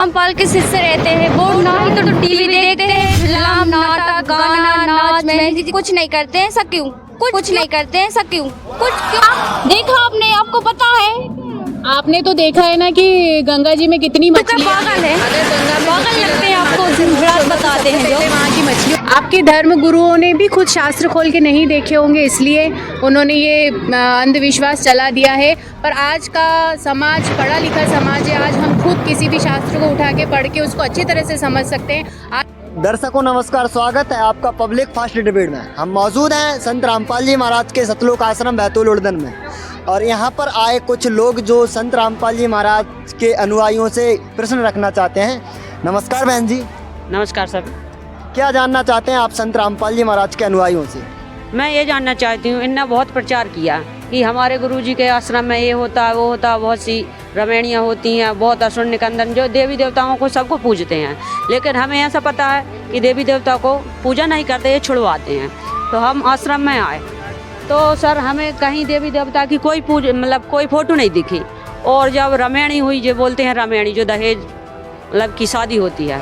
रामपाल के शिष्य रहते हैं, वो ना ही तो टीवी देखते हैं, फिल्म नाटक गाना नाच मेहंदी कुछ नहीं करते हैं। सब क्यों? कुछ नहीं करते हैं। सब क्यों? कुछ क्यों? देखा आपने, आपको पता है? आपने तो देखा है ना कि गंगा जी में कितनी मछलियाँ पागल है, पागल लगते हैं आपको, रात बताते हैं जो वहाँ की मछलियों। आपके धर्म गुरुओं ने भी खुद शास्त्र खोल के नहीं देखे होंगे, इसलिए उन्होंने ये अंधविश्वास चला दिया है। पर आज का समाज पढ़ा लिखा समाज है। आज हम खुद किसी भी शास्त्र को उठा के पढ़ के उसको अच्छी तरह से समझ सकते हैं। दर्शकों नमस्कार, स्वागत है आपका पब्लिक फास्ट डिबेट में। हम मौजूद हैं संत रामपाल जी महाराज के सतलोक आश्रम बैतूल उड़दन में, और यहाँ पर आए कुछ लोग जो संत रामपाल जी महाराज के अनुयायियों से प्रश्न रखना चाहते हैं। नमस्कार बहन जी। नमस्कार सर। क्या जानना चाहते हैं आप संत रामपाल जी महाराज के अनुयायियों से? मैं ये जानना चाहती हूँ, इनने बहुत प्रचार किया कि हमारे गुरुजी के आश्रम में ये होता है वो होता है, बहुत सी रमणियाँ होती हैं, बहुत असुर निकंदन जो देवी देवताओं को सबको पूजते हैं, लेकिन हमें ऐसा पता है कि देवी देवता को पूजा नहीं करते, ये छुड़वाते हैं। तो हम आश्रम में आए तो सर हमें कहीं देवी देवता की कोई कोई फोटो नहीं दिखी। और जब रमैणी हुई, जो बोलते हैं रमैणी, जो दहेज की शादी होती है,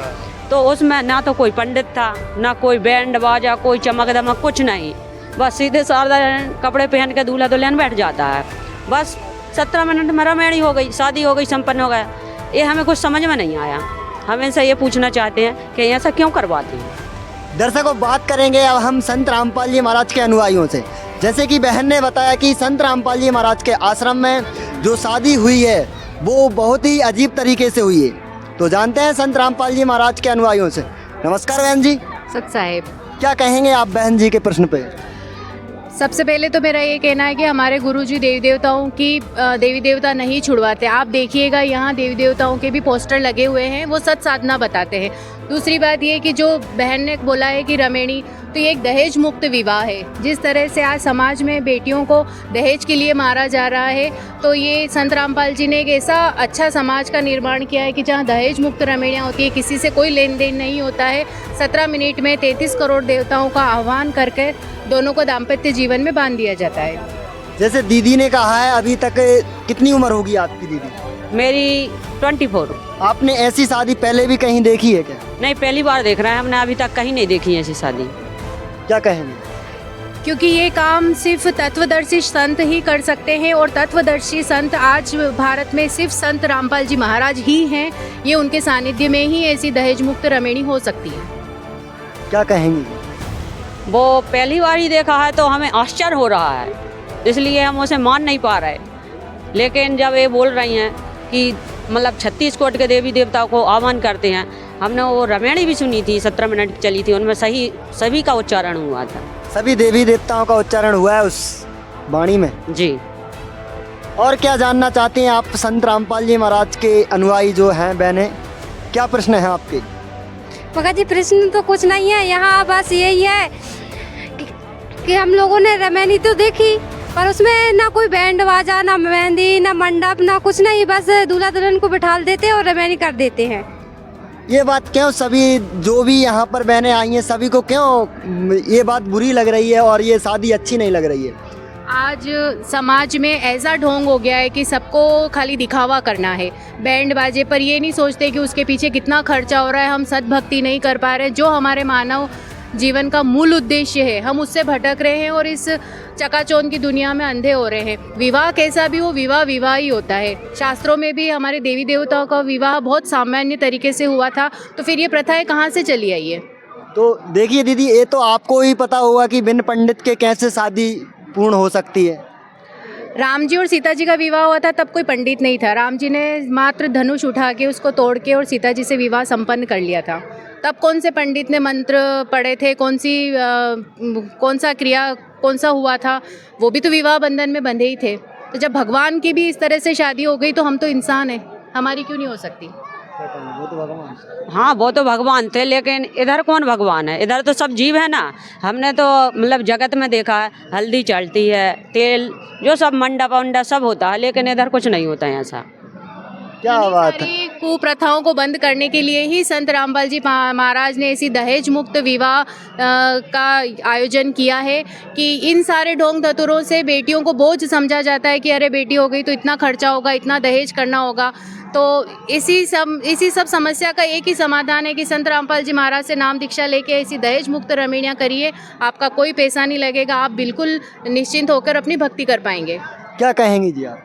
तो उसमें ना तो कोई पंडित था, ना कोई बैंड बाजा, कोई चमक दमक, कुछ नहीं। बस सीधे सादा कपड़े पहन के दूल्हा दुल्हन बैठ जाता है। बस 17 मिनट में रमैणी हो गई, शादी हो गई, संपन्न हो गया। ये हमें कुछ समझ में नहीं आया। हम इनसे ये पूछना चाहते हैं कि ऐसा क्यों करवाते हैं। दर्शकों, बात करेंगे अब हम संत रामपाल जी महाराज के अनुयायियों से। जैसे कि बहन ने बताया कि संत रामपाल जी महाराज के आश्रम में जो शादी हुई है वो बहुत ही अजीब तरीके से हुई है। तो जानते हैं संत रामपाल जी महाराज के अनुयायियों से। नमस्कार बहन जी। सत साहेब, क्या कहेंगे आप बहन जी के प्रश्न पे? सबसे पहले तो मेरा ये कहना है कि हमारे गुरुजी देवी देवताओं की देवी देवता नहीं छुड़वाते। आप देखिएगा यहाँ देवी देवताओं के भी पोस्टर लगे हुए हैं, वो सत साधना बताते हैं। दूसरी बात ये कि जो बहन ने बोला है कि रमैणी, तो ये एक दहेज मुक्त विवाह है। जिस तरह से आज समाज में बेटियों को दहेज के लिए मारा जा रहा है, तो ये संत रामपाल जी ने एक ऐसा अच्छा समाज का निर्माण किया है कि जहाँ दहेज मुक्त रमैणियाँ होती है, किसी से कोई लेन देन नहीं होता है। 17 मिनट में 33 करोड़ देवताओं का आह्वान करके दोनों को दाम्पत्य जीवन में बांध दिया जाता है। जैसे दीदी ने कहा है, अभी तक कितनी उम्र होगी आपकी दीदी? मेरी 24। आपने ऐसी शादी पहले भी कहीं देखी है क्या? नहीं, पहली बार देख रहे हैं हमने, अभी तक कहीं नहीं देखी ऐसी शादी। क्या कहेंगे? क्योंकि ये काम सिर्फ तत्वदर्शी संत ही कर सकते हैं, और तत्वदर्शी संत आज भारत में सिर्फ संत रामपाल जी महाराज ही हैं। ये उनके सानिध्य में ही ऐसी दहेज मुक्त रमैणी हो सकती है। क्या कहेंगी? वो पहली बार ही देखा है तो हमें आश्चर्य हो रहा है, इसलिए हम उसे मान नहीं पा रहे। लेकिन जब ये बोल रही हैं कि 36 कोट के देवी देवताओं को आह्वान करते हैं, हमने वो रमैणी भी सुनी थी, 17 मिनट चली थी, उनमें सभी का उच्चारण हुआ था। सभी देवी देवताओं का उच्चारण हुआ है उस वाणी में जी। और क्या जानना चाहते हैं आप संत रामपाल जी महाराज के अनुयायी जो हैं बहनें? क्या प्रश्न है आपके? मगर जी प्रश्न तो कुछ नहीं है, यहाँ बस यही है कि हम लोगों ने रमैनी तो देखी, पर उसमें ना कोई बैंड बाजा, ना मेहंदी, ना मंडप, ना कुछ नहीं। बस दूल्हा दुल्हन को बिठा देते हैं और रमैनी कर देते हैं। ये बात क्यों, सभी जो भी यहाँ पर बहनें आई हैं सभी को क्यों ये बात बुरी लग रही है और ये शादी अच्छी नहीं लग रही है? आज समाज में ऐसा ढोंग हो गया है कि सबको खाली दिखावा करना है बैंड बाजे पर। ये नहीं सोचते कि उसके पीछे कितना खर्चा हो रहा है। हम सद्भक्ति नहीं कर पा रहे, जो हमारे मानव जीवन का मूल उद्देश्य है, हम उससे भटक रहे हैं और इस चकाचौंध की दुनिया में अंधे हो रहे हैं। विवाह कैसा भी हो, विवाह विवाह ही होता है। शास्त्रों में भी हमारे देवी देवताओं का विवाह बहुत सामान्य तरीके से हुआ था, तो फिर ये प्रथाएं कहाँ से चली आई है? तो देखिए दीदी, ये तो आपको ही पता होगा कि बिन पंडित के कैसे शादी पूर्ण हो सकती है। राम जी और सीता जी का विवाह हुआ था, तब कोई पंडित नहीं था। राम जी ने मात्र धनुष उठा के उसको तोड़ के और सीता जी से विवाह संपन्न कर लिया था। तब कौन से पंडित ने मंत्र पढ़े थे, कौन सा क्रिया कौन सा हुआ था? वो भी तो विवाह बंधन में बंधे ही थे। तो जब भगवान की भी इस तरह से शादी हो गई, तो हम तो इंसान हैं, हमारी क्यों नहीं हो सकती? हाँ, वो तो भगवान थे, लेकिन इधर कौन भगवान है? इधर तो सब जीव है ना। हमने तो जगत में देखा है, हल्दी चढ़ती है, तेल, जो सब मंडप वंडप सब होता है, लेकिन इधर कुछ नहीं होता है ऐसा। क्या बात है? कुप्रथाओं को बंद करने के लिए ही संत रामपाल जी महाराज ने ऐसी दहेज मुक्त विवाह का आयोजन किया है कि इन सारे ढोंग धतुरों से बेटियों को बोझ समझा जाता है कि अरे बेटी हो गई तो इतना खर्चा होगा, इतना दहेज करना होगा। तो इसी सब समस्या का एक ही समाधान है कि संत रामपाल जी महाराज से नाम दीक्षा लेके ऐसी दहेज मुक्त रमणियाँ करिए। आपका कोई पैसा नहीं लगेगा, आप बिल्कुल निश्चिंत होकर अपनी भक्ति कर पाएंगे। क्या कहेंगी जी आप?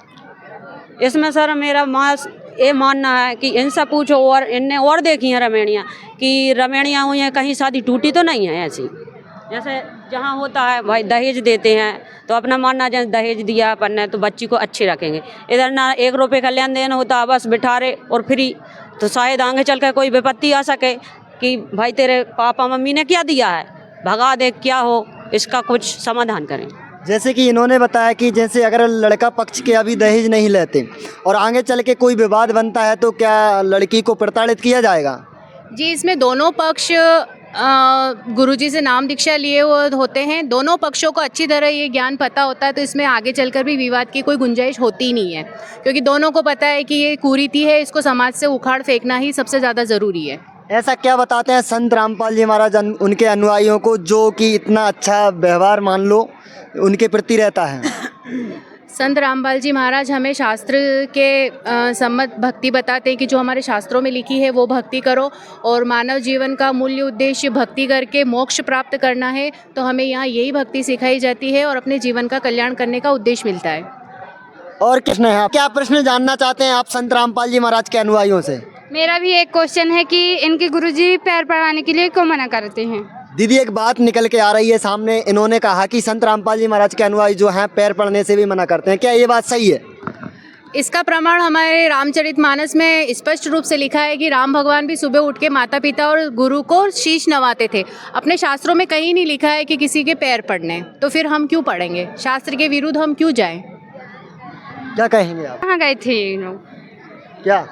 इसमें सर मेरा ये मानना है कि इनसे पूछो, और इनने और देखी हैं रमणियाँ कि रमणियाँ हुई हैं, कहीं शादी टूटी तो नहीं है ऐसी। जैसे जहाँ होता है भाई दहेज देते हैं, तो अपना मानना जैसे दहेज दिया अपन ने तो बच्ची को अच्छे रखेंगे। इधर ना 1 रुपये का लेन देन होता है, बस बिठा रहे और फ्री। तो शायद आगे चल कर कोई विपत्ति आ सके कि भाई तेरे पापा मम्मी ने क्या दिया है, भगा दे, क्या हो, इसका कुछ समाधान करें। जैसे कि इन्होंने बताया कि जैसे अगर लड़का पक्ष के अभी दहेज नहीं लेते और आगे चल के कोई विवाद बनता है तो क्या लड़की को प्रताड़ित किया जाएगा? जी, इसमें दोनों पक्ष गुरुजी से नाम दीक्षा लिए होते हैं, दोनों पक्षों को अच्छी तरह ये ज्ञान पता होता है, तो इसमें आगे चलकर भी विवाद की कोई गुंजाइश होती नहीं है, क्योंकि दोनों को पता है कि ये कुरीति है, इसको समाज से उखाड़ फेंकना ही सबसे ज़्यादा ज़रूरी है। ऐसा क्या बताते हैं संत रामपाल जी महाराज उनके अनुयायियों को जो कि इतना अच्छा व्यवहार मान लो उनके प्रति रहता है? संत रामपाल जी महाराज हमें शास्त्र के सम्मत भक्ति बताते हैं कि जो हमारे शास्त्रों में लिखी है वो भक्ति करो, और मानव जीवन का मूल्य उद्देश्य भक्ति करके मोक्ष प्राप्त करना है, तो हमें यहाँ यही भक्ति सिखाई जाती है और अपने जीवन का कल्याण करने का उद्देश्य मिलता है। और कृष्ण है, क्या प्रश्न जानना चाहते हैं आप संत रामपाल जी महाराज के अनुयायियों से? मेरा भी एक क्वेश्चन है कि इनके गुरुजी पैर पड़ाने के लिए क्यों मना करते हैं? दीदी एक बात निकल के आ रही है सामने, इन्होंने कहा कि संत रामपाल जी महाराज के अनुयायी जो हैं पैर पड़ने से भी मना करते हैं, क्या ये बात सही है? इसका प्रमाण हमारे रामचरितमानस में स्पष्ट रूप से लिखा है कि राम भगवान भी सुबह उठ के माता पिता और गुरु को शीश नवाते थे। अपने शास्त्रों में कहीं नहीं लिखा है कि किसी के पैर पड़ने, तो फिर हम क्यों पढ़ेंगे? शास्त्र के विरुद्ध हम क्यों जाएं? क्या कहेंगे आप? कहाँ गए थे ये लोग? क्या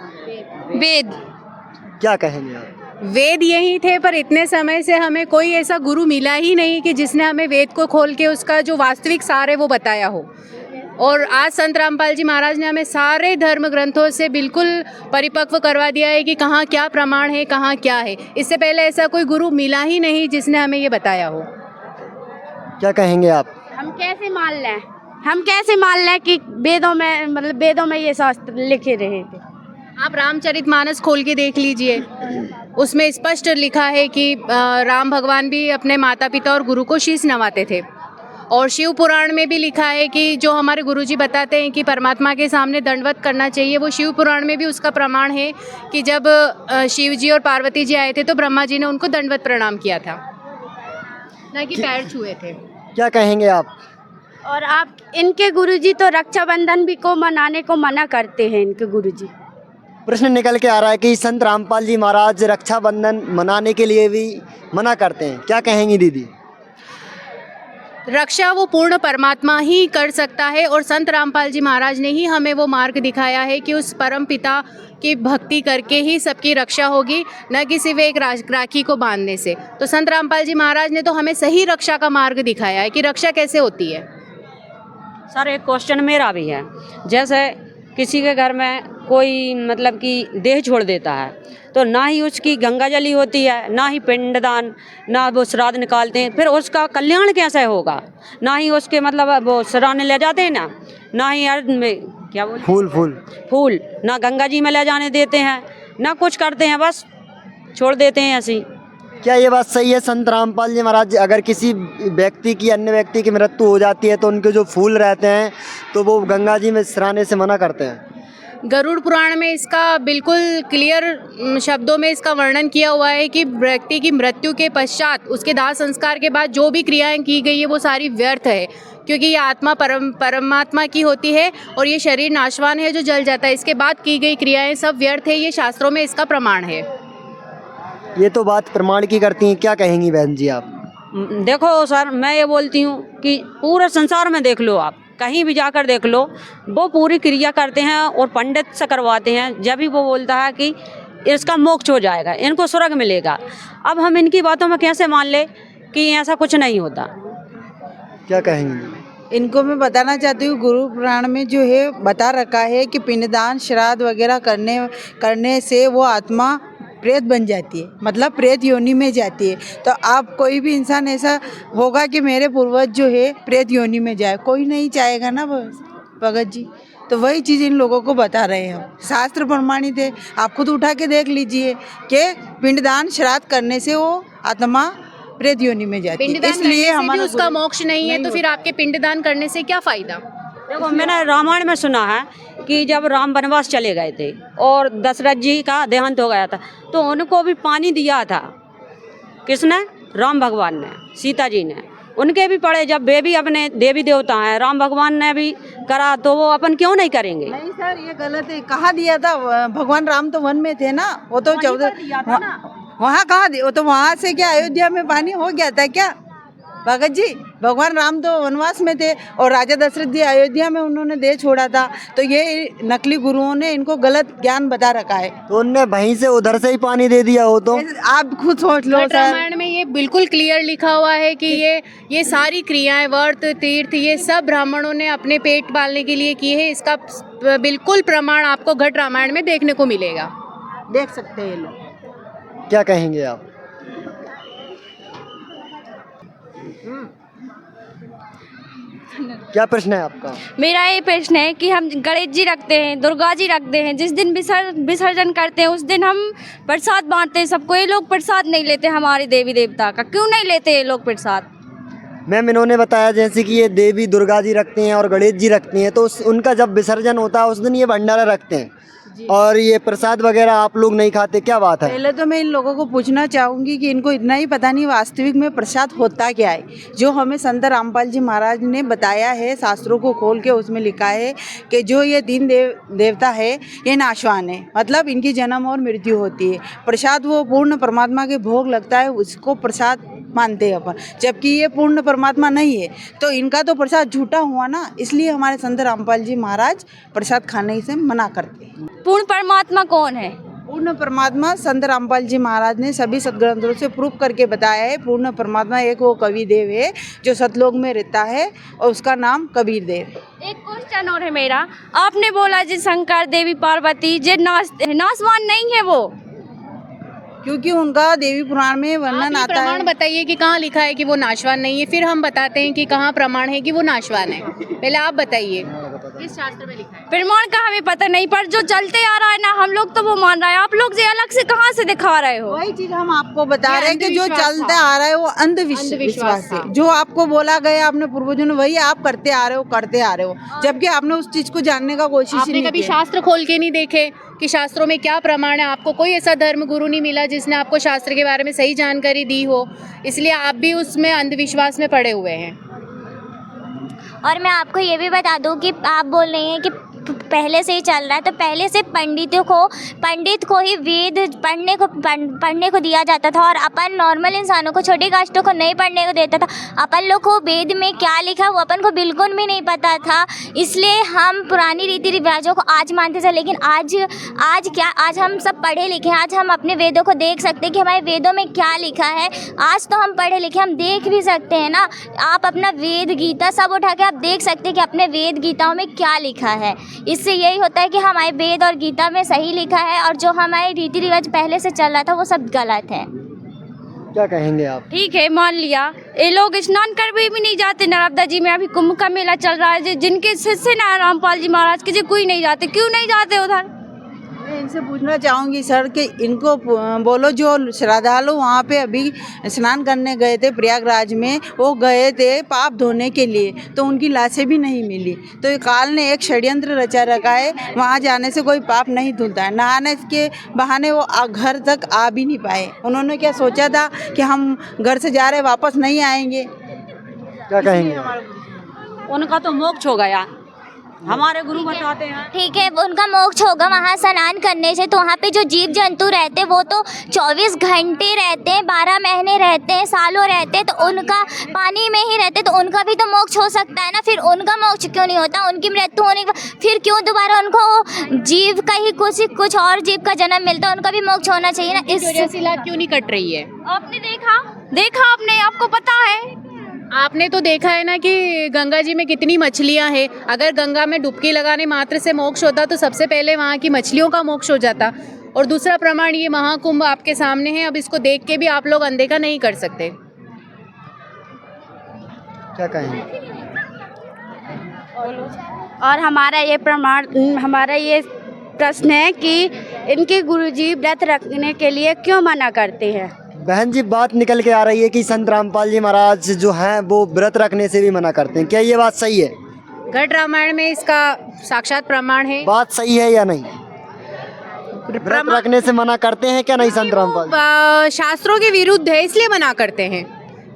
वेद। क्या कहेंगे आप? वेद यही थे, पर इतने समय से हमें कोई ऐसा गुरु मिला ही नहीं कि जिसने हमें वेद को खोल के उसका जो वास्तविक सार है वो बताया हो। और आज संत रामपाल जी महाराज ने हमें सारे धर्म ग्रंथों से बिल्कुल परिपक्व करवा दिया है कि कहाँ क्या प्रमाण है, कहाँ क्या है। इससे पहले ऐसा कोई गुरु मिला ही नहीं जिसने हमें ये बताया हो। क्या कहेंगे आप? हम कैसे मान लें कि वेदों में, मतलब वेदों में ये शास्त्र लिखे रहे थे? आप रामचरितमानस खोल के देख लीजिए, उसमें स्पष्ट लिखा है कि राम भगवान भी अपने माता पिता और गुरु को शीश नवाते थे। और शिव पुराण में भी लिखा है कि जो हमारे गुरुजी बताते हैं कि परमात्मा के सामने दंडवत करना चाहिए, वो शिव पुराण में भी उसका प्रमाण है कि जब शिव जी और पार्वती जी आए थे तो ब्रह्मा जी ने उनको दंडवत प्रणाम किया था, ना कि पैर छुए थे। क्या कहेंगे आप? और आप इनके गुरुजी तो रक्षाबंधन भी को मनाने को मना करते हैं। इनके गुरुजी प्रश्न निकल के आ रहा है कि संत रामपाल जी महाराज रक्षाबंधन मनाने के लिए भी मना करते हैं, क्या कहेंगी दीदी? रक्षा वो पूर्ण परमात्मा ही कर सकता है, और संत रामपाल जी महाराज ने ही हमें वो मार्ग दिखाया है कि उस परम पिता की भक्ति करके ही सबकी रक्षा होगी, न कि सिर्फ एक राखी को बांधने से। तो संत रामपाल जी महाराज ने तो हमें सही रक्षा का मार्ग दिखाया है कि रक्षा कैसे होती है। सर एक क्वेश्चन मेरा भी है, जैसे किसी के घर में कोई मतलब कि देह छोड़ देता है, तो ना ही उसकी गंगा जली होती है, ना ही पिंडदान, ना वो श्राद्ध निकालते हैं, फिर उसका कल्याण कैसे होगा? ना ही उसके मतलब वो सराहने ले जाते हैं, ना ही अर्थ में क्या बोलते फूल ना गंगा जी में ले जाने देते हैं, ना कुछ करते हैं, बस छोड़ देते हैं ऐसी। क्या ये बात सही है संत रामपाल जी महाराज, अगर किसी व्यक्ति की अन्य व्यक्ति की मृत्यु हो जाती है तो उनके जो फूल रहते हैं तो वो गंगा जी में सराहने से मना करते हैं? गरुड़ पुराण में इसका बिल्कुल क्लियर शब्दों में इसका वर्णन किया हुआ है कि व्यक्ति की मृत्यु के पश्चात उसके दाह संस्कार के बाद जो भी क्रियाएं की गई है वो सारी व्यर्थ है, क्योंकि ये आत्मा परमात्मा की होती है और ये शरीर नाशवान है जो जल जाता है। इसके बाद की गई क्रियाएं सब व्यर्थ है, ये शास्त्रों में इसका प्रमाण है। ये तो बात प्रमाण की करती हैं, क्या कहेंगी बहन जी आप? देखो सर, मैं ये बोलती हूँ कि पूरे संसार में देख लो, आप कहीं भी जाकर देख लो, वो पूरी क्रिया करते हैं और पंडित से करवाते हैं, जब भी वो बोलता है कि इसका मोक्ष हो जाएगा, इनको स्वर्ग मिलेगा। अब हम इनकी बातों में कैसे मान ले कि ऐसा कुछ नहीं होता? क्या कहेंगी? इनको मैं बताना चाहती हूँ, गुरु पुराण में जो है बता रखा है कि पिंडदान श्राद्ध वगैरह करने से वो आत्मा प्रेत बन जाती है, मतलब प्रेत योनि में जाती है। तो आप कोई भी इंसान ऐसा होगा कि मेरे पूर्वज जो है प्रेत योनि में जाए, कोई नहीं चाहेगा ना भगत जी। तो वही चीज़ इन लोगों को बता रहे हैं हम। शास्त्र प्रमाणित है, आप खुद उठा के देख लीजिए कि पिंडदान श्राद्ध करने से वो आत्मा प्रेत योनि में जाती है। पिंडदान करने इसलिए से भी हमारा उसका मोक्ष नहीं है, तो नहीं फिर आपके पिंडदान करने से क्या फायदा? देखो, मैंने रामायण में सुना है कि जब राम वनवास चले गए थे और दशरथ जी का देहांत हो गया था, तो उनको भी पानी दिया था। किसने? राम भगवान ने, सीता जी ने। उनके भी पड़े, जब वे भी अपने देवी देवता हैं, राम भगवान ने भी करा, तो वो अपन क्यों नहीं करेंगे? नहीं सर, ये गलत है। कहाँ दिया था? भगवान राम तो वन में थे ना, वो तो 14 वहाँ कहाँ दिया? वो तो वहाँ से क्या अयोध्या में पानी हो गया था क्या भगत जी? भगवान राम तो वनवास में थे और राजा दशरथ जी अयोध्या में उन्होंने दे छोड़ा था। तो ये नकली गुरुओं ने इनको गलत ज्ञान बता रखा है। तो उनने वहीं से उधर से ही पानी दे दिया हो तो? आप खुद सोच लो छठ सर। रामायण में ये बिल्कुल क्लियर लिखा हुआ है कि ये सारी क्रियाएं, व्रत, तीर्थ, ये सब ब्राह्मणों ने अपने पेट पालने के लिए की है। इसका बिल्कुल प्रमाण आपको घट रामायण में देखने को मिलेगा। देख सकते हैं ये लोग। क्या कहेंगे आप? क्या प्रश्न है आपका? मेरा ये प्रश्न है कि हम गणेश जी रखते हैं, दुर्गा जी रखते हैं, जिस दिन विसर्जन करते हैं उस दिन हम प्रसाद बांटते हैं सबको। ये लोग प्रसाद नहीं लेते हमारे देवी देवता का, क्यों नहीं लेते ये लोग प्रसाद? मैम, इन्होंने बताया जैसे कि ये देवी दुर्गा जी रखते हैं और गणेश जी रखती हैं, तो उनका जब विसर्जन होता है उस दिन ये भंडारा रखते हैं और ये प्रसाद वगैरह आप लोग नहीं खाते, क्या बात है? पहले तो मैं इन लोगों को पूछना चाहूँगी कि इनको इतना ही पता नहीं वास्तविक में प्रसाद होता क्या है। जो हमें संत रामपाल जी महाराज ने बताया है, शास्त्रों को खोल के उसमें लिखा है कि जो ये तीन देवता है ये नाशवान है, मतलब इनकी जन्म और मृत्यु होती है। प्रसाद वो पूर्ण परमात्मा के भोग लगता है, उसको प्रसाद मानते हैं अपन, जबकि ये पूर्ण परमात्मा नहीं है। तो इनका तो प्रसाद झूठा हुआ ना, इसलिए हमारे संत रामपाल जी महाराज प्रसाद खाने से मना करते हैं। पूर्ण परमात्मा कौन है? पूर्ण परमात्मा संत रामपाल जी महाराज ने सभी सदग्रंथों से प्रूफ करके बताया है। पूर्ण परमात्मा एक वो कबीर देव है जो सतलोक में रहता है और उसका नाम कबीर देव। एक क्वेश्चन और है मेरा, आपने बोला जी शंकर देवी पार्वती जे नाशवान नहीं है वो, क्योंकि उनका देवी पुराण में वर्णन आता प्रमाण है। बताइए कि कहाँ लिखा है कि वो नाशवान नहीं है, फिर हम बताते हैं कि कहाँ प्रमाण है कि वो नाशवान है। पहले आप बताइए किस शास्त्र में लिखा है? प्रमाण का हमें पता नहीं, पर जो चलते आ रहा है ना हम लोग तो वो मान रहे हैं। आप लोग जो अलग से कहाँ से दिखा रहे हो? वही चीज हम आपको बता रहे हैं कि जो अंधविश्वास चलता था। आ रहा है वो अंधविश्वास है। जो आपको बोला गया आपने पूर्वजों ने, वही आप करते आ रहे हो, जबकि आपने उस चीज को जानने का कोशिश ही आपने नहीं कभी की। शास्त्र खोल के नहीं देखे कि शास्त्रों में क्या प्रमाण है? आपको कोई ऐसा धर्म गुरु नहीं मिला जिसने आपको शास्त्र के बारे में सही जानकारी दी हो, इसलिए आप भी उसमें अंधविश्वास में पड़े हुए हैं। और मैं आपको ये भी बता दूं कि आप बोल रही हैं कि पहले से ही चल रहा है, तो पहले से पंडित को ही वेद पढ़ने को दिया जाता था और अपन नॉर्मल इंसानों को, छोटी कास्टों को नहीं पढ़ने को देता था। अपन लोग को वेद में क्या लिखा वो अपन को बिल्कुल भी नहीं पता था, इसलिए हम पुरानी रीति रिवाजों को आज मानते थे। लेकिन आज हम सब पढ़े लिखे हैं, आज हम अपने वेदों को देख सकते हैं कि हमारे वेदों में क्या लिखा है। आज तो हम पढ़े लिखे, हम देख भी सकते हैं ना। आप अपना वेद गीता सब उठा के आप देख सकते हैं कि अपने वेद गीताओं में क्या लिखा है। इससे यही होता है कि हमारे वेद और गीता में सही लिखा है और जो हमारे रीति रिवाज पहले से चल रहा था वो सब गलत है। क्या कहेंगे आप? ठीक है, मान लिया। ये लोग स्नान कर भी नहीं जाते नर्मदा जी में, अभी कुंभ का मेला चल रहा है। जिनके शिष्य ना रामपाल जी महाराज के, जो कोई नहीं जाते, क्यों नहीं जाते उधर? मैं इनसे पूछना चाहूँगी सर कि इनको बोलो, जो श्रद्धालु वहाँ पे अभी स्नान करने गए थे प्रयागराज में, वो गए थे पाप धोने के लिए, तो उनकी लाशें भी नहीं मिली। तो ये काल ने एक षड्यंत्र रचा रखा है, वहाँ जाने से कोई पाप नहीं धुलता है। नहाने के बहाने वो घर तक आ भी नहीं पाए। उन्होंने क्या सोचा था कि हम घर से जा रहे वापस नहीं आएंगे। क्या कहेंगे? उनका तो मोक्ष हो गया, हमारे गुरु बताते हैं। ठीक है, उनका मोक्ष होगा वहाँ स्नान करने से। तो वहाँ पे जो जीव जंतु रहते हैं वो तो 24 घंटे रहते हैं, 12 महीने रहते हैं, सालों रहते हैं, तो उनका पानी में ही रहते, तो उनका भी तो मोक्ष हो सकता है ना। फिर उनका मोक्ष क्यों नहीं होता? उनकी मृत्यु होने के बाद फिर क्यों दोबारा उनको जीव का ही कुछ और जीव का जन्म मिलता है? उनका भी मोक्ष होना चाहिए ना। इस क्यों नहीं कट रही है? आपने देखा आपने, आपको पता है? आपने तो देखा है ना कि गंगा जी में कितनी मछलियां हैं। अगर गंगा में डुबकी लगाने मात्र से मोक्ष होता तो सबसे पहले वहाँ की मछलियों का मोक्ष हो जाता। और दूसरा प्रमाण, ये महाकुंभ आपके सामने है, अब इसको देख के भी आप लोग अनदेखा नहीं कर सकते। क्या कहेंगे? और हमारा ये प्रश्न है कि इनके गुरुजी व्रत रखने के लिए क्यों मना करते हैं। बहन जी, बात निकल के आ रही है कि संत रामपाल जी महाराज जो हैं वो व्रत रखने से भी मना करते हैं, क्या ये बात सही है? घट रामायण में इसका साक्षात प्रमाण है। बात सही है या नहीं? व्रत रखने से मना करते हैं क्या नहीं संत रामपाल? शास्त्रों के विरुद्ध है, इसलिए मना करते हैं।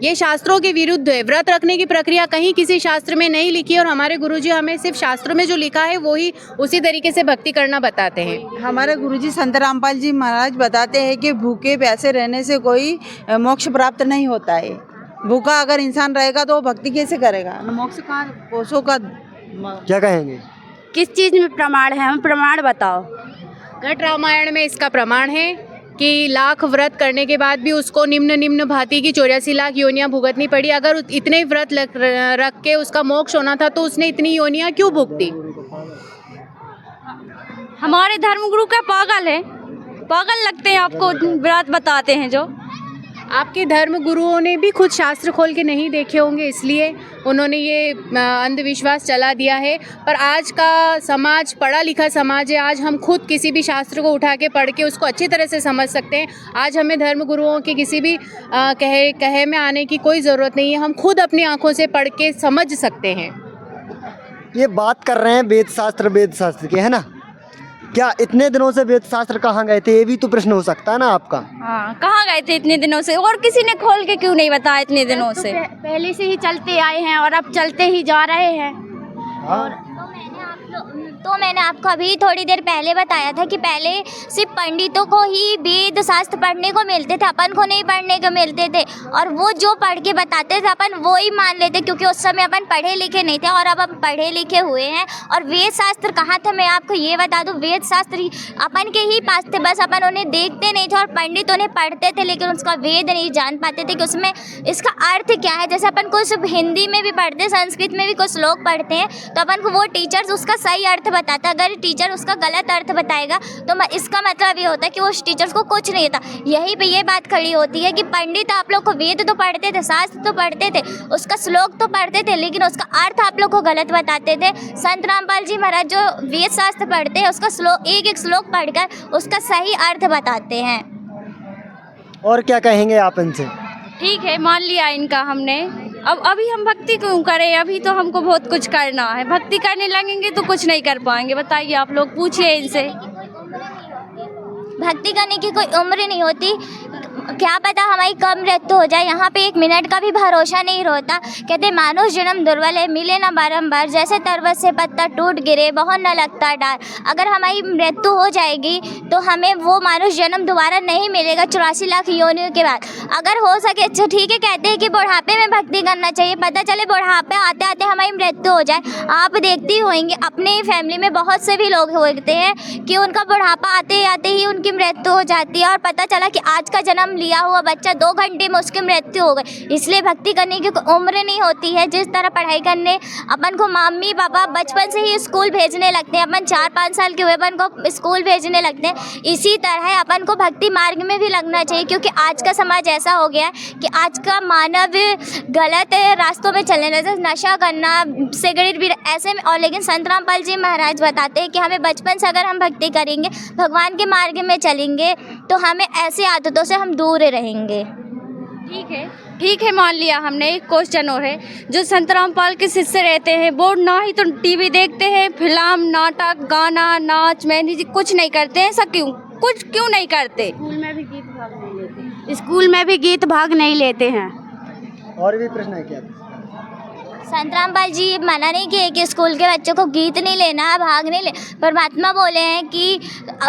ये शास्त्रों के विरुद्ध है। व्रत रखने की प्रक्रिया कहीं किसी शास्त्र में नहीं लिखी और हमारे गुरुजी हमें सिर्फ शास्त्रों में जो लिखा है वो ही उसी तरीके से भक्ति करना बताते हैं। हमारे गुरुजी संत रामपाल जी महाराज बताते हैं कि भूखे प्यासे रहने से कोई मोक्ष प्राप्त नहीं होता है। भूखा अगर इंसान रहेगा तो वो भक्ति कैसे करेगा, मोक्ष कहाँ कोसों का। क्या कहेंगे? किस चीज़ में प्रमाण है, हम प्रमाण बताओ। घट रामायण में इसका प्रमाण है कि लाख व्रत करने के बाद भी उसको निम्न भांति की 84 लाख योनियां भुगतनी पड़ी। अगर इतने व्रत रख के उसका मोक्ष होना था तो उसने इतनी योनियां क्यों भुगती? हमारे धर्मगुरु क्या पागल है? पागल लगते हैं आपको व्रत बताते हैं जो। आपके धर्म गुरुओं ने भी खुद शास्त्र खोल के नहीं देखे होंगे, इसलिए उन्होंने ये अंधविश्वास चला दिया है। पर आज का समाज पढ़ा लिखा समाज है। आज हम खुद किसी भी शास्त्र को उठा के पढ़ के उसको अच्छी तरह से समझ सकते हैं। आज हमें धर्म गुरुओं के किसी भी कहे में आने की कोई ज़रूरत नहीं है। हम खुद अपनी आंखों से पढ़ के समझ सकते हैं। ये बात कर रहे हैं वेद शास्त्र के, है ना? क्या इतने दिनों से वेद शास्त्र कहाँ गए थे, ये भी तो प्रश्न हो सकता है ना आपका। हाँ, कहाँ गए थे इतने दिनों से, और किसी ने खोल के क्यों नहीं बताया इतने दिनों से? पहले से ही चलते आए हैं और अब चलते ही जा रहे हैं। और तो मैंने आपको अभी थोड़ी देर पहले बताया था कि पहले सिर्फ पंडितों को ही वेद शास्त्र पढ़ने को मिलते थे, अपन को नहीं पढ़ने को मिलते थे। और वो जो पढ़ के बताते थे अपन वो ही मान लेते, क्योंकि उस समय अपन पढ़े लिखे नहीं थे। और अब हम पढ़े लिखे हुए हैं। और वेद शास्त्र कहाँ था मैं आपको ये बता दूँ, वेद शास्त्र अपन के ही पास थे, बस अपन उन्हें देखते नहीं थे। और पंडित उन्हें पढ़ते थे लेकिन उसका वेद नहीं जान पाते थे कि उसमें इसका अर्थ क्या है। जैसे अपन कुछ हिंदी में भी पढ़ते, संस्कृत में भी कुछ लोग पढ़ते हैं, तो अपन को वो टीचर्स उसका सही अर्थ बताता। अगर टीचर उसका गलत अर्थ बताएगा तो इसका मतलब ये होता है कि उस टीचर्स को कुछ नहीं आता। यहीं पे ये बात खड़ी होती है कि पंडित आप लोग को वेद तो पढ़ते थे, शास्त्र तो पढ़ते थे, उसका श्लोक तो पढ़ते थे, लेकिन उसका अर्थ आप लोग को गलत बताते थे। संत रामपाल जी महाराज जो वेद शास्त्र पढ़ते हैं उसका श्लोक एक श्लोक पढ़कर उसका सही अर्थ बताते हैं। और क्या कहेंगे आप इनसे? ठीक है, मान लिया इनका हमने। अब अभी हम भक्ति क्यों करें, अभी तो हमको बहुत कुछ करना है। भक्ति करने लगेंगे तो कुछ नहीं कर पाएंगे। बताइए, आप लोग पूछिए इनसे। भक्ति करने की कोई उम्र नहीं होती, क्या पता हमारी कम मृत्यु हो जाए। यहाँ पे 1 मिनट का भी भरोसा नहीं होता। कहते मानुष जन्म दुर्बल है, मिले ना बारंबार, जैसे तरबूज से पत्ता टूट गिरे बहुत न लगता डार। अगर हमारी मृत्यु हो जाएगी तो हमें वो मानुष जन्म दोबारा नहीं मिलेगा 84 लाख योनियों के बाद। अगर हो सके, अच्छा ठीक है, कहते हैं कि बुढ़ापे में भक्ति करना चाहिए, पता चले बुढ़ापे आते आते हमारी मृत्यु हो जाए। आप देखती होंगी अपने फैमिली में बहुत से भी लोग होते हैं कि उनका बुढ़ापा आते आते ही उनकी मृत्यु हो जाती है। और पता चला कि आज का जन्म लिया हुआ बच्चा 2 घंटे में उसकी मृत्यु हो गई। इसलिए भक्ति करने की कोई उम्र नहीं होती है। जिस तरह पढ़ाई करने अपन को मम्मी पापा बचपन से ही स्कूल भेजने लगते हैं, अपन 4-5 साल के हुए अपन को स्कूल भेजने लगते हैं, इसी तरह अपन को भक्ति मार्ग में भी लगना चाहिए। क्योंकि आज का समाज ऐसा हो गया है कि आज का मानव गलत रास्तों में चलने लगे, नशा करना, सिगरेट भी ऐसे में। और लेकिन संत रामपाल जी महाराज बताते हैं कि हमें बचपन से अगर हम भक्ति करेंगे, भगवान के मार्ग में चलेंगे, तो हमें ऐसी आदतों से हम दूर रहेंगे। ठीक है, मान लिया हमने। एक क्वेश्चन और है, जो संत रामपाल के शिष्य रहते हैं वो ना ही तो टीवी देखते हैं, फिल्म, नाटक, गाना, नाच, मेहंदी, कुछ नहीं करते हैं। ऐसा क्यों, कुछ क्यों नहीं करते? स्कूल में भी गीत भाग नहीं लेते हैं। और भी प्रश्न है क्या? संत रामपाल जी मना नहीं किए कि स्कूल के बच्चों को गीत नहीं लेना है, भाग नहीं ले। परमात्मा बोले हैं कि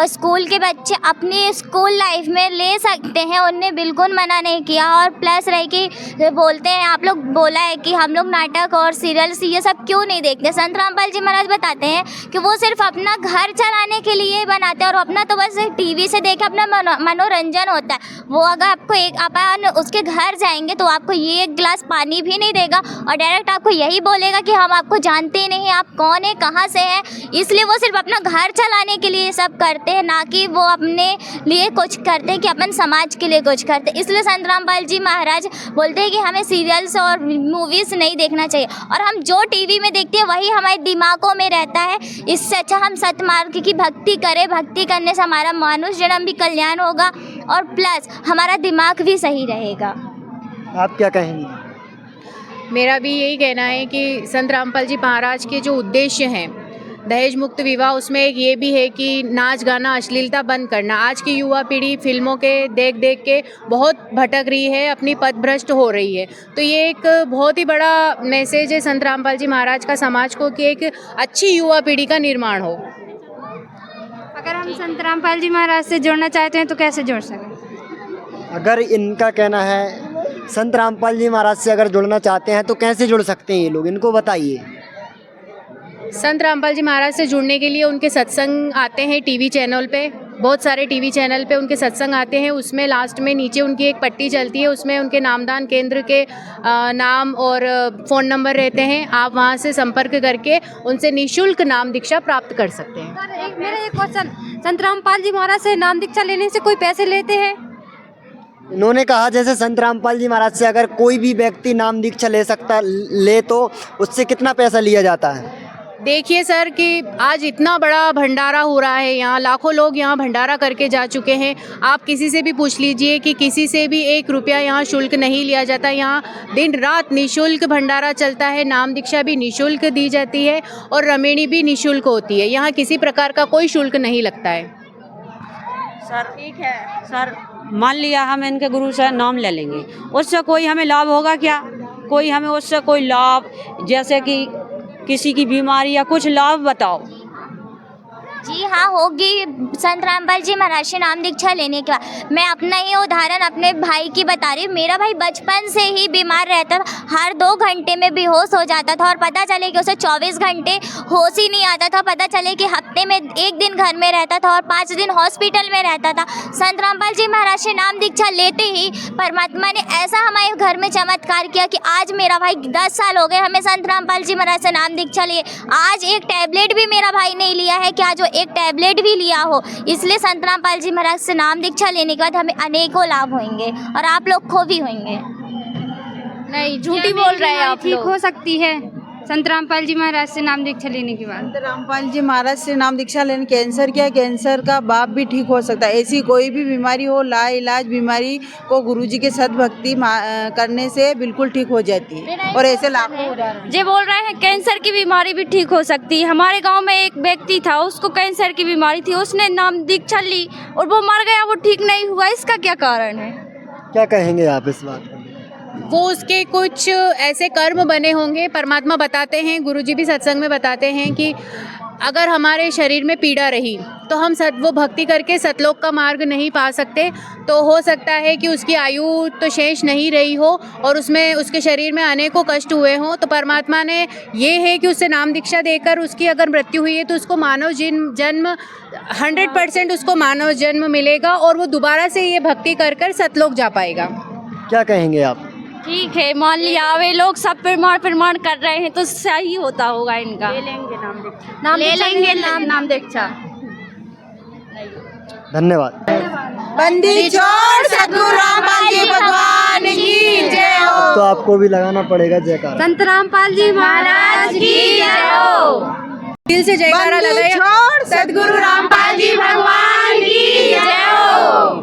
स्कूल के बच्चे अपनी स्कूल लाइफ में ले सकते हैं, उनने बिल्कुल मना नहीं किया। और प्लस रहे कि बोलते हैं, आप लोग बोला है कि हम लोग नाटक और सीरियल्स ये सब क्यों नहीं देखते। संत रामपाल जी महाराज बताते हैं कि वो सिर्फ अपना घर चलाने के लिए बनाते हैं और अपना तो बस टीवी से देखे अपना मनोरंजन होता है। वो अगर आपको अपन उसके घर जाएंगे तो आपको ये 1 गिलास पानी भी नहीं देगा और डायरेक्ट आपको आपको यही बोलेगा कि हम आपको जानते ही नहीं, आप कौन है, कहाँ से हैं। इसलिए वो सिर्फ अपना घर चलाने के लिए ये सब करते हैं, ना कि वो अपने लिए कुछ करते हैं, कि अपन समाज के लिए कुछ करते हैं। इसलिए संत रामपाल जी महाराज बोलते हैं कि हमें सीरियल्स और मूवीज़ नहीं देखना चाहिए, और हम जो टीवी में देखते हैं वही हमारे दिमागों में रहता है। इससे अच्छा हम सतमार्ग की भक्ति करें। भक्ति करने से हमारा मनुष्य जन्म भी कल्याण होगा और प्लस हमारा दिमाग भी सही रहेगा। आप क्या कहेंगी? मेरा भी यही कहना है कि संत रामपाल जी महाराज के जो उद्देश्य हैं दहेज मुक्त विवाह, उसमें एक ये भी है कि नाच गाना अश्लीलता बंद करना। आज की युवा पीढ़ी फिल्मों के देख देख के बहुत भटक रही है, अपनी पथभ्रष्ट हो रही है। तो ये एक बहुत ही बड़ा मैसेज है संत रामपाल जी महाराज का समाज को कि एक अच्छी युवा पीढ़ी का निर्माण हो। अगर हम संत रामपाल जी महाराज से जुड़ना चाहते हैं तो कैसे जुड़ सकें? अगर इनका कहना है संत रामपाल जी महाराज से अगर जुड़ना चाहते हैं तो कैसे जुड़ सकते हैं ये लोग, इनको बताइए। संत रामपाल जी महाराज से जुड़ने के लिए उनके सत्संग आते हैं टीवी चैनल पे, बहुत सारे टीवी चैनल पे उनके सत्संग आते हैं। उसमें लास्ट में नीचे उनकी एक पट्टी चलती है, उसमें उनके नामदान केंद्र के नाम और फ़ोन नंबर रहते हैं। आप वहां से संपर्क करके उनसे निःशुल्क नाम दीक्षा प्राप्त कर सकते हैं। सर मेरा एक क्वेश्चन, संत रामपाल जी महाराज से नाम दीक्षा लेने से कोई पैसे लेते हैं? इन्होंने कहा जैसे संत रामपाल जी महाराज से अगर कोई भी व्यक्ति नाम दीक्षा ले तो उससे कितना पैसा लिया जाता है? देखिए सर कि आज इतना बड़ा भंडारा हो रहा है, यहाँ लाखों लोग यहाँ भंडारा करके जा चुके हैं। आप किसी से भी पूछ लीजिए कि किसी से भी 1 रुपया यहाँ शुल्क नहीं लिया जाता। यहाँ दिन रात निःशुल्क भंडारा चलता है, नाम दीक्षा भी निःशुल्क दी जाती है और रमेणी भी निःशुल्क होती है। यहाँ किसी प्रकार का कोई शुल्क नहीं लगता है। सर ठीक है सर, मान लिया हम इनके गुरु से नाम ले लेंगे, उससे कोई हमें लाभ होगा क्या? कोई हमें उससे कोई लाभ, जैसे कि किसी की बीमारी या कुछ लाभ बताओ। जी हाँ, होगी। संत रामपाल जी महाराज से नाम दीक्षा लेने के बाद मैं अपना ही उदाहरण अपने भाई की बता रही हूँ। मेरा भाई बचपन से ही बीमार रहता था, हर 2 घंटे में बेहोश हो जाता था और पता चले कि उसे 24 घंटे होश ही नहीं आता था। पता चले कि हफ्ते में 1 दिन घर में रहता था और 5 दिन हॉस्पिटल में रहता था। संत रामपाल जी महाराज से नाम दीक्षा लेते ही परमात्मा ने ऐसा हमारे घर में चमत्कार किया कि आज मेरा भाई 10 साल हो गए हमें संत रामपाल जी महाराज से नाम दीक्षा लिए। आज एक टैबलेट भी मेरा भाई नहीं लिया है, क्या जो एक टैबलेट भी लिया हो। इसलिए संत रामपाल जी महाराज से नाम दीक्षा लेने के बाद हमें अनेकों लाभ होंगे और आप लोग को भी होंगे। नहीं, झूठी बोल रहे हैं आप ठीक लोग। हो सकती है संत रामपाल जी महाराज से नाम दीक्षा लेने के बाद? संत रामपाल जी महाराज से नाम दीक्षा लेने, कैंसर का बाप भी ठीक हो सकता है। ऐसी कोई भी बीमारी हो, लाइलाज बीमारी को गुरुजी के सत भक्ति करने से बिल्कुल ठीक हो जाती है और ऐसे लाखों उदाहरण। जे बोल रहे हैं कैंसर की बीमारी भी ठीक हो सकती है। हमारे गांव में एक व्यक्ति था, उसको कैंसर की बीमारी थी, उसने नाम दीक्षा ली और वो मर गया, वो ठीक नहीं हुआ। इसका क्या कारण है? क्या कहेंगे आप इस बात पर? वो उसके कुछ ऐसे कर्म बने होंगे। परमात्मा बताते हैं, गुरुजी भी सत्संग में बताते हैं कि अगर हमारे शरीर में पीड़ा रही तो हम वो भक्ति करके सतलोक का मार्ग नहीं पा सकते। तो हो सकता है कि उसकी आयु तो शेष नहीं रही हो और उसमें उसके शरीर में अनेकों कष्ट हुए हों। तो परमात्मा ने ये है कि उससे नाम दीक्षा देकर उसकी अगर मृत्यु हुई है तो उसको मानव जन्म 100% उसको मानव जन्म मिलेगा और वो दोबारा से ये भक्ति कर कर सतलोक जा पाएगा। क्या कहेंगे आप? ठीक है, मान लिया वे लोग सब प्रमाण कर रहे हैं तो सही होता होगा इनका। ले लेंगे नाम दीक्षा। धन्यवाद। बंदी छोड़ सद्गुरु रामपाल जी भगवान की जय हो। तो आपको भी लगाना पड़ेगा जयकारा। संत रामपाल जी महाराज की जय हो। दिल से जयकारा लगाइए। छोड़ सद्गुरु रामपाल जी भगवान की जय हो।